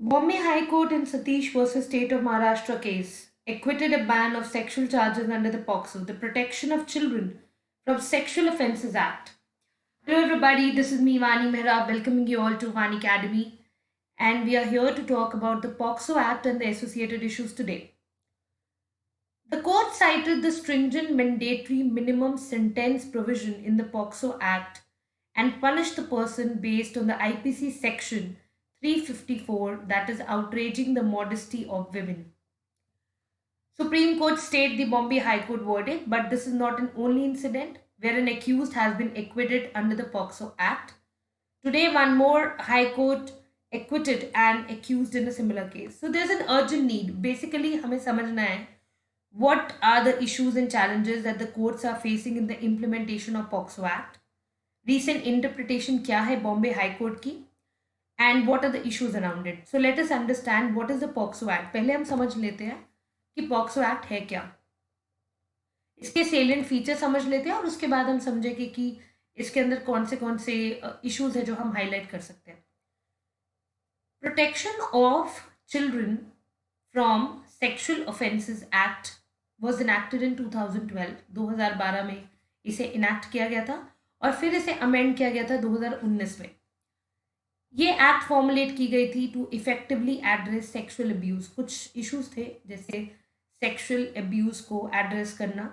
Bombay High Court in Satish versus State of Maharashtra case acquitted a ban of sexual charges under the POCSO, the Protection of Children from Sexual Offences Act. Hello, everybody. This is me, Vani Mehra, welcoming you all to Vani Academy, and we are here to talk about the POCSO Act and the associated issues today. The court cited the stringent mandatory minimum sentence provision in the POCSO Act and punished the person based on the IPC section 354, that is outraging the modesty of women. Supreme Court stayed the Bombay High Court verdict, but this is not an only incident where an accused has been acquitted under the POCSO Act. Today, one more High Court acquitted an accused in a similar case. So there's an urgent need. Basically, हमें समझना है what are the issues and challenges that the courts are facing in the implementation of POCSO Act. Recent interpretation क्या है Bombay High Court की, and what are the issues around it. So let us understand what is the POCSO Act. पहले हम समझ लेते हैं कि POCSO Act है क्या, इसके सेलियंट फीचर समझ लेते हैं और उसके बाद हम समझेंगे कि इसके अंदर कौन से इश्यूज है जो हम हाईलाइट कर सकते हैं. Protection of children from sexual offences act was enacted in 2012. 2012 में इसे इनैक्ट किया गया था और फिर इसे अमेंड किया गया था 2019 में. ये एक्ट फॉर्मुलेट की गई थी to effectively address sexual abuse. कुछ इश्यूज थे जैसे सेक्सुअल अब्यूज को एड्रेस करना,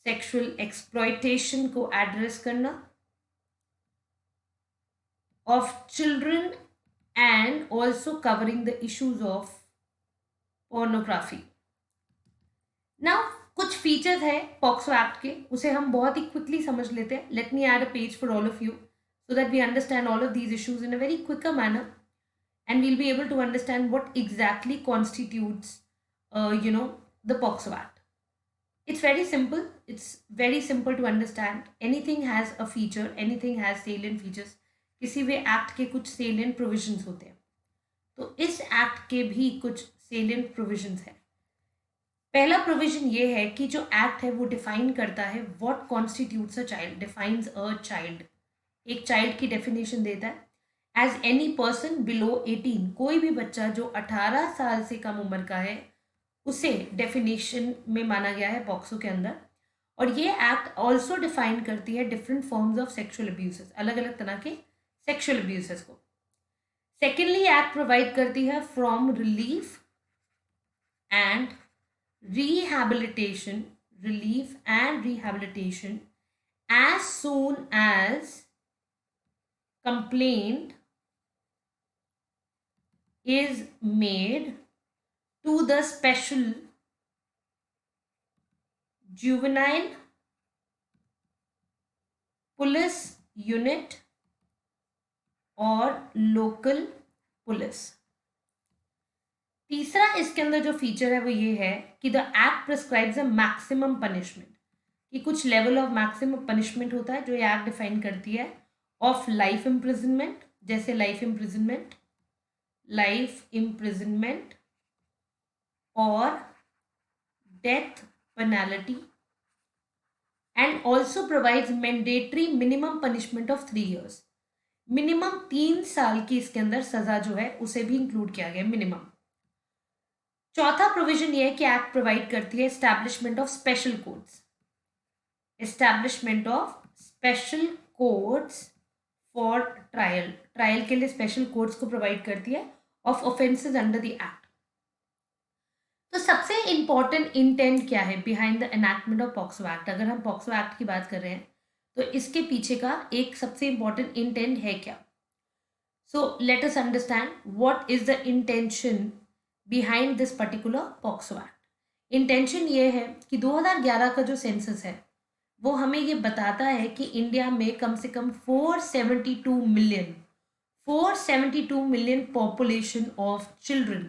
सेक्सुअल एक्सप्लॉयटेशन को एड्रेस करना of children and also covering the issues of pornography. Now कुछ फीचर्स है पॉक्सो एक्ट के, उसे हम बहुत ही क्विकली समझ लेते हैं. Let me add a page for all of you so that we understand all of these issues in a very quicker manner, and we'll be able to understand what exactly constitutes the POCSO Act. It's very simple. It's very simple to understand. Anything has a feature, anything has salient features. किसी भी act के कुछ salient provisions होते हैं, तो इस act के भी कुछ salient provisions हैं. पहला प्रोविजन ये है कि जो एक्ट है वो डिफाइन करता है what constitutes a child, defines a child. एक चाइल्ड की डेफिनेशन देता है एज एनी पर्सन बिलो 18. कोई भी बच्चा जो 18 साल से कम उम्र का है उसे डेफिनेशन में माना गया है पॉक्सो के अंदर. और ये एक्ट ऑल्सो डिफाइन करती है different forms of sexual abuses, अलग अलग तरह के सेक्सुअल अब्यूसेस को. सेकेंडली एक्ट प्रोवाइड करती है from relief and rehabilitation, relief and rehabilitation as soon as complaint is made to the special juvenile police unit और local police. तीसरा इसके अंदर जो फीचर है वो ये है कि the act prescribes a maximum punishment, कि कुछ लेवल ऑफ मैक्सिमम पनिशमेंट होता है जो ये एक्ट डिफाइन करती है. ऑफ लाइफ इम्प्रिजनमेंट, जैसे लाइफ इम्प्रिजनमेंट और death penalty, and also provides mandatory minimum punishment of 3 years. Minimum 3 साल की इसके अंदर सजा जो है उसे भी इंक्लूड किया गया मिनिमम. चौथा प्रोविजन ये है कि एक्ट प्रोवाइड करती है establishment of special courts, establishment of special courts for trial. Trial के लिए स्पेशल कोर्ट्स को प्रोवाइड करती है of offences under the act. तो सबसे इंपॉर्टेंट इंटेंट क्या है behind the enactment of POCSO act. अगर हम पॉक्सो एक्ट की बात कर रहे हैं तो इसके पीछे का एक सबसे इंपॉर्टेंट इंटेंट है क्या. So let us understand what is the intention behind this particular POCSO act. Intention ये है कि 2011 का जो सेंसस है वो हमें ये बताता है कि इंडिया में कम से कम 472 million population of children,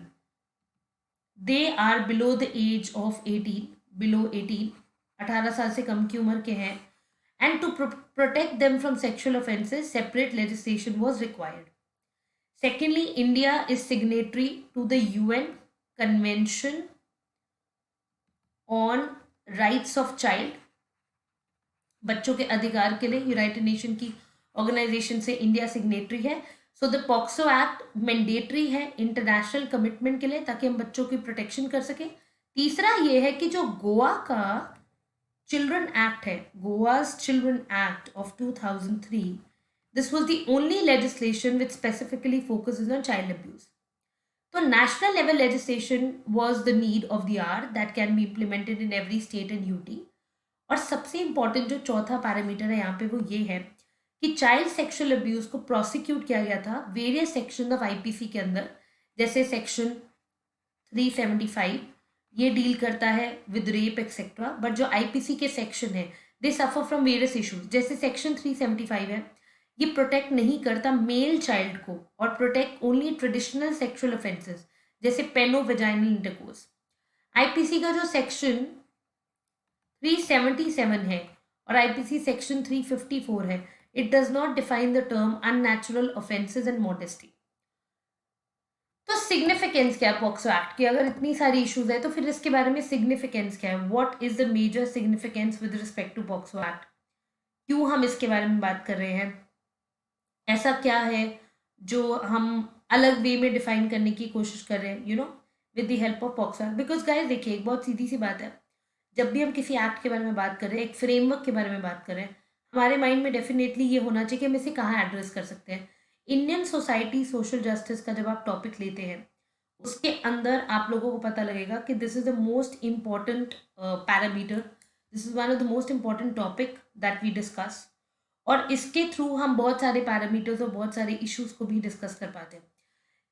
they are below the age of 18, below 18, 18 साल से कम की उम्र के हैं. And to protect them from sexual offences separate legislation was required. Secondly, India is signatory to the UN Convention on Rights of Child. बच्चों के अधिकार के लिए यूनाइटेड नेशन की ऑर्गेनाइजेशन से इंडिया सिग्नेटरी है. So the POCSO act mandatory है international commitment के लिए, ताकि हम बच्चों की प्रोटेक्शन कर सकें। तीसरा ये है कि जो गोवा का चिल्ड्रन एक्ट है, गोवा's children act of 2003, this was the only legislation which specifically focuses on child abuse. तो national level legislation was the need of the hour that can be implemented in every state and UT. और सबसे important जो चौथा parameter है यहाँ पे वो ये है कि चाइल्ड सेक्सुअल अब्यूज को प्रोसिक्यूट किया गया था वेरियस सेक्शन ऑफ आईपीसी के अंदर। जैसे सेक्शन 375 ये डील करता है विद रेप एक्सेट्रा, बट जो आईपीसी के सेक्शन है दे सफर फ्रॉम वेरियस इश्यूज। जैसे सेक्शन 375 है, ये प्रोटेक्ट नहीं करता मेल चाइल्ड को और protect only traditional sexual offences जैसे पेनो वेजाइनल इंटरकोर्स। आईपीसी का जो सेक्शन 377 है और आईपीसी सेक्शन 354 है, it does not define the term unnatural offences and modesty. तो सिग्निफिकेंस क्या है पॉक्सो एक्ट की? अगर इतनी सारी इश्यूज है तो फिर इसके बारे में सिग्निफिकेंस क्या है? What is the major significance with respect to POCSO act? क्यों हम इसके बारे में बात कर रहे हैं? ऐसा क्या है जो हम अलग वे में डिफाइन करने की कोशिश कर रहे हैं, with the help of POCSO act? Because guys देखिए, एक बहुत सीधी सी बात है, जब भी हम किसी एक्ट के बारे में बात कर रहे हैं, एक फ्रेमवर्क के बारे में बात कर रहे हैं, हमारे माइंड में डेफिनेटली ये होना चाहिए कि हम इसे कहाँ एड्रेस कर सकते हैं। इंडियन सोसाइटी सोशल जस्टिस का जब आप टॉपिक लेते हैं, उसके अंदर आप लोगों को पता लगेगा कि this is the most important parameter, this is one of the most important topic that we discuss. और इसके थ्रू हम बहुत सारे पैरामीटर्स और बहुत सारे इश्यूज को भी डिस्कस कर पाते हैं।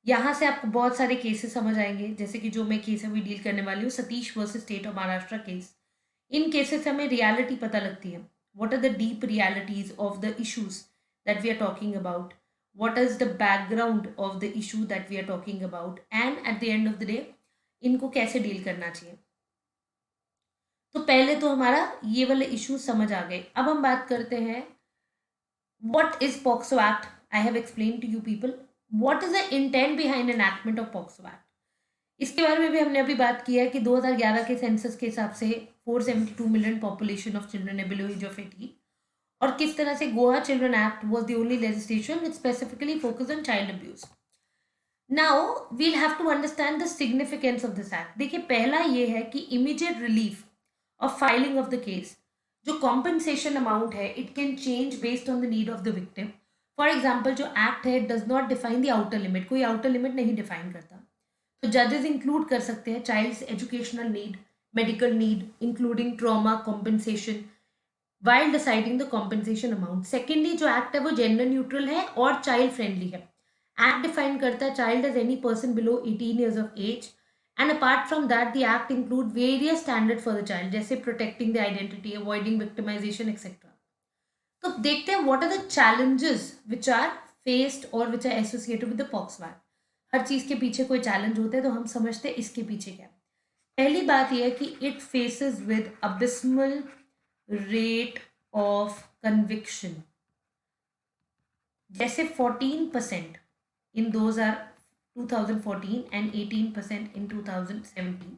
यहाँ से आपको बहुत सारे केसेस समझ आएंगे, जैसे कि जो मैं केस अभी डील करने वाली हूँ, Satish versus state of Maharashtra case. इन केसेस से हमें रियलिटी पता लगती है, what are the deep realities of the issues that we are talking about, what is the background of the issue that we are talking about, and at the end of the day इनको कैसे deal करना चाहिए। तो पहले तो हमारा ये वाले इश्यू समझ आ गए। अब हम बात करते हैं what is POCSO Act. I have explained to you people what is the intent behind enactment of POCSO Act. इसके बारे में भी हमने अभी बात की है कि 2011 के सेंसस के हिसाब से 472 मिलियन पॉपुलेशन ऑफ चिल्ड्रन है बिलो एज ऑफ 18, और किस तरह से Goa children act was the only legislation which specifically focus on child abuse. Now we'll have to understand the significance of this act. देखिए, पहला ये है कि immediate relief of filing of the case, जो कॉम्पनसेशन अमाउंट है, it can change based on the need of the victim. For example, जो act है it does not define the outer limit, कोई आउटर लिमिट नहीं define करता। तो जजेस include कर सकते हैं child's educational need, medical need, including trauma compensation while deciding the compensation amount. Secondly, जो एक्ट है वो जेंडर न्यूट्रल है और चाइल्ड फ्रेंडली है। एक्ट डिफाइन करता है child as any person below 18 years of age, and apart from that the act include various standard for the child, जैसे protecting the identity, avoiding victimisation etcetera. तो देखते हैं what are the challenges which are faced और which are associated with the POCSO act. हर चीज के पीछे कोई चैलेंज होते हैं, तो हम समझते हैं इसके पीछे क्या। पहली बात यह है कि it faces with abysmal rate of conviction. जैसे 14% in 2014 and 18% in 2017।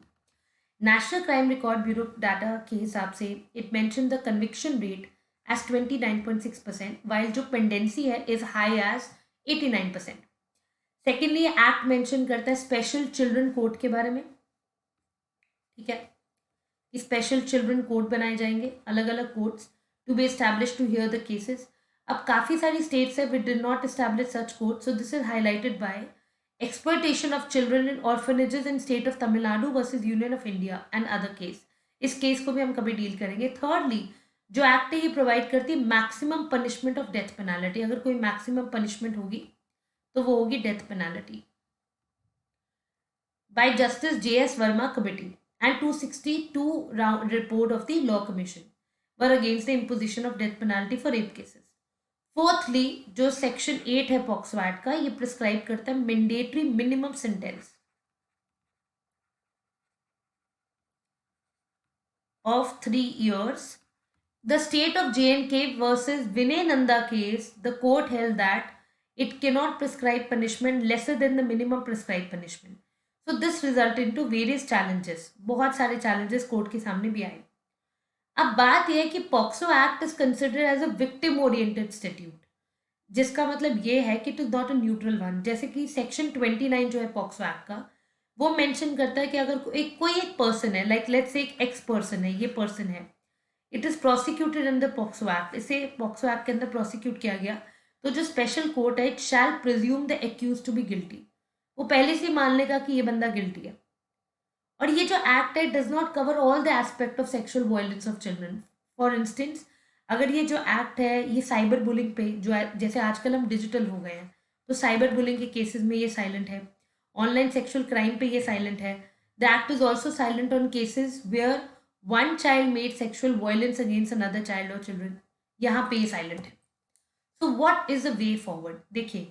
National crime record bureau data के हिसाब से it mention the conviction rate as 29.6%, while जो पेंडेंसी है is high as 89%। Secondly, act mention करता है स्पेशल चिल्ड्रन कोर्ट के बारे में, ठीक है, स्पेशल चिल्ड्रन कोर्ट बनाए जाएंगे, अलग अलग courts to be establish to hear the cases. अब काफ़ी सारी स्टेट्स है which did not establish such court, so this is highlighted by exploitation of children in orphanages in state of Tamil Nadu versus union of India and other case. इस case को भी हम कभी deal करेंगे। थर्डली, जो एक्ट है ये प्रोवाइड करती है maximum punishment of death penalty. अगर कोई मैक्सिमम पनिशमेंट होगी तो वो होगी death penalty bye justice JS Verma committee, and 262 round report of the law commission were against the imposition of death penalty for rape cases. Fourthly, जो section 8 है POCSO act का, ये प्रिस्क्राइब करता है mandatory minimum sentence of 3 years. The state of J&K versus Vinay Nanda case, the court held that it cannot prescribe punishment lesser than the minimum prescribed punishment. So this resulted into various challenges. बहुत सारे challenges court के सामने भी आए। अब बात यह है कि POCSO act is considered as a victim oriented statute. जिसका मतलब ये है कि it is not a neutral one. जैसे कि सेक्शन 29 जो है पॉक्सो एक्ट का, वो मेंशन करता है कि अगर कोई एक पर्सन है, लाइक लेट्स से एक एक्स पर्सन है, ये पर्सन है, it is prosecuted under POCSO act, इसे पॉक्सो एक्ट के अंदर प्रोसिक्यूट किया गया, तो जो स्पेशल कोर्ट है, it shall presume the accuse to be guilty. वो पहले से ही मान लेगा कि ये बंदा गिल्टी है। और ये जो एक्ट है does not cover all the aspect of sexual violence of children. For instance, अगर ये जो एक्ट है ये साइबर बुलिंग पे जो है, जैसे आजकल हम डिजिटल हो गए हैं, तो साइबर बुलिंग के केसेस में ये साइलेंट है, ऑनलाइन सेक्सुअल क्राइम पे ये साइलेंट है। The act is also silent on cases where one child made sexual violence against another child और चिल्ड्रन, यहाँ पे ये साइलेंट है। So what is the way forward? देखिए,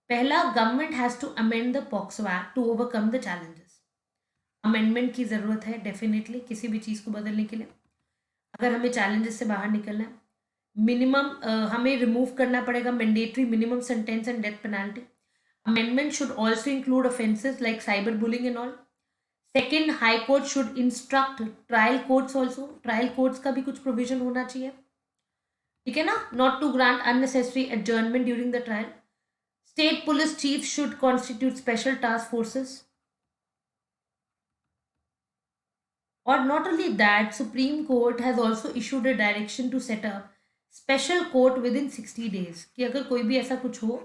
पहला, government has to amend the POCSO act to overcome the challenges. Amendment की ज़रूरत है डेफिनेटली किसी भी चीज़ को बदलने के लिए, अगर हमें चैलेंजेस से बाहर निकलना है। मिनिमम हमें रिमूव करना पड़ेगा mandatory minimum sentence and death penalty. Amendment should also include offences like cyber bullying and all. Second, high court should instruct trial courts also, trial courts का भी कुछ प्रोविजन होना चाहिए, ठीक है ना, not to grant unnecessary adjournment during the trial. State police chief should constitute special task forces. Or not only that, Supreme Court has also issued a direction to set up special court within 60 days, कि अगर कोई भी ऐसा कुछ हो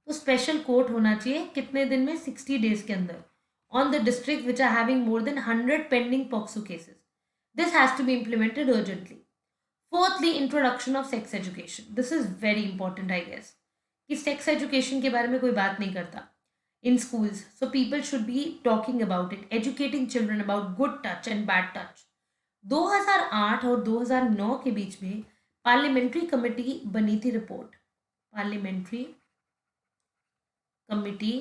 तो special court होना चाहिए कितने दिन में, 60 डेज के अंदर, on the districts which are having more than 100 pending POCSO cases. This has to be implemented urgently. Fourthly, introduction of sex education. This is very important, I guess, कि sex education के बारे में कोई बात नहीं करता in schools. So people should be talking about it, educating children about good touch and bad touch. 2008 और 2009 के बीच में पार्लियामेंट्री कमेटी बनी थी report, parliamentary committee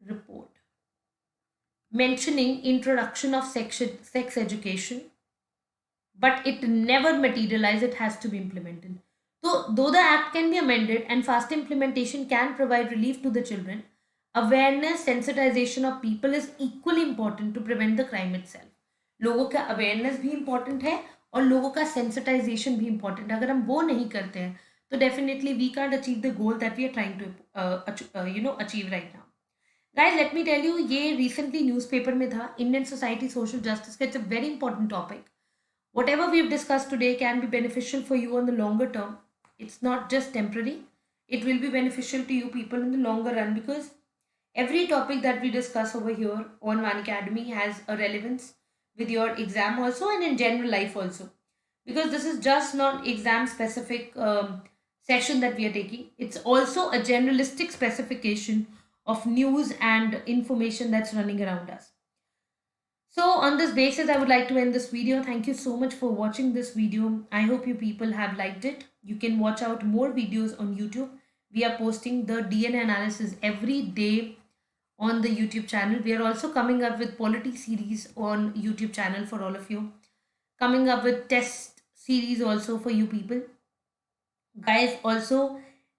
report mentioning introduction of sex education, but it never materialized. It has to be implemented. So though the act can be amended and fast implementation can provide relief to the children, awareness sensitization of people is equally important to prevent the crime itself. लोगों का awareness भी important है और लोगों का sensitisation भी important है। अगर हम वो नहीं करते हैं तो definitely we can't achieve the goal that we are trying to achieve right now. Guys let me tell you, ये रिसेंटली न्यूज़पेपर में था, इंडियन सोसाइटी सोशल जस्टिस का। It's a very important topic. Whatever we've discussed today can be beneficial for you on the longer term. It's not just temporary. It will be beneficial to you people in the longer run, because every topic that we discuss over here on One Academy has a relevance with your exam also and in general life also. Because this is just not exam specific session that we are taking. It's also a generalistic specification of news and information that's running around us. So on this basis, I would like to end this video. Thank you so much for watching this video. I hope you people have liked it. You can watch out more videos on YouTube. We are posting the DNA analysis every day on the YouTube channel. We are also coming up with polity series on YouTube channel for all of you. Coming up with test series also for you people. Guys, also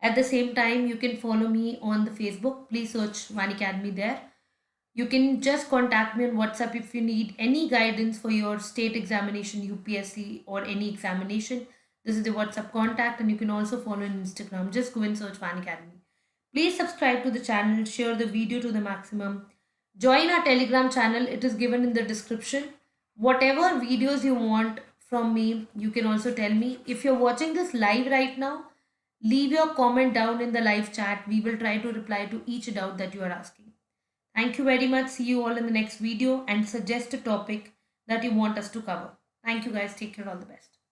at the same time, you can follow me on the Facebook. Please search One Academy there. You can just contact me on WhatsApp if you need any guidance for your state examination, UPSC, or any examination. This is the WhatsApp contact, and you can also follow on Instagram. Just go and search One Academy. Please subscribe to the channel, share the video to the maximum. Join our Telegram channel, it is given in the description. Whatever videos you want from me, you can also tell me. If you're watching this live right now, leave your comment down in the live chat. We will try to reply to each doubt that you are asking. Thank you very much. See you all in the next video and suggest a topic that you want us to cover. Thank you guys. Take care. All the best.